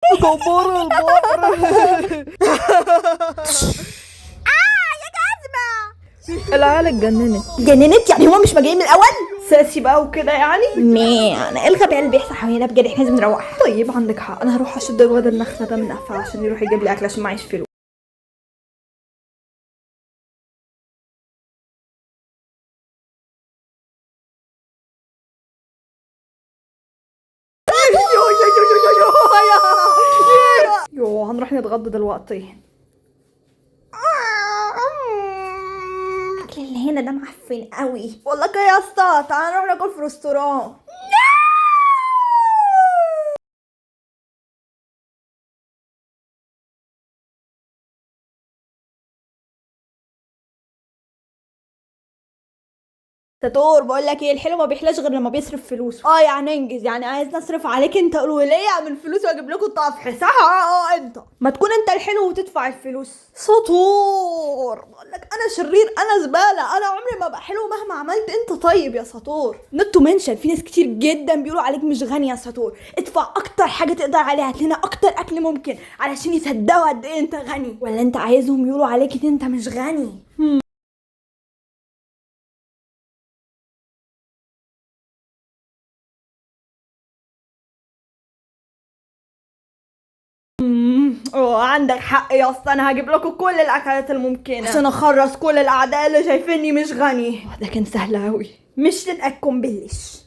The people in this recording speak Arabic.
كبار البحر. يا جزمة. العيال اتجننت. جننت يعني هو مش مجانين من الاول؟ ساسي بقى وكده يعني. مان ايه الغباء اللي بيحصل حوالينا بجد، احنا لازم نروح. طيب عندك حق، انا هروح اشد الواد النخله ده من قفاه عشان يروح يجيب لي اكل عشان معيش فلوس. يو هنروح نتغدى دلوقتي. الاكل اللي هنا ده معفن قوي. بقول لك ايه يا اسطى، تعالى نروح ناكل في ريستوران. تاتور بقول لك ايه، الحلو ما بيحلاش غير لما بيصرف فلوس. يعني انجز، يعني عايز نصرف عليك انت الولية من فلوس واجيب لكم الطفح صح؟ انت ما تكون انت الحلو وتدفع الفلوس. سطور بقول لك انا شرير، انا زبالة، انا عمري ما ابقى حلو مهما عملت. انت طيب يا سطور. نوت تو منشن في ناس كتير جدا بيقولوا عليك مش غني يا ساتور. ادفع اكتر حاجه تقدر عليها، هات لنا اكتر اكل ممكن علشان يصدقوا قد ايه انت غني. ولا انت عايزهم يقولوا عليك ان انت مش غني؟ عندك حق يا اسطى، انا هجيب لكم كل الاكلات الممكنه عشان اخرس كل الاعداء اللي شايفيني مش غني. ده كان سهل قوي. مش تنقكم بالليش.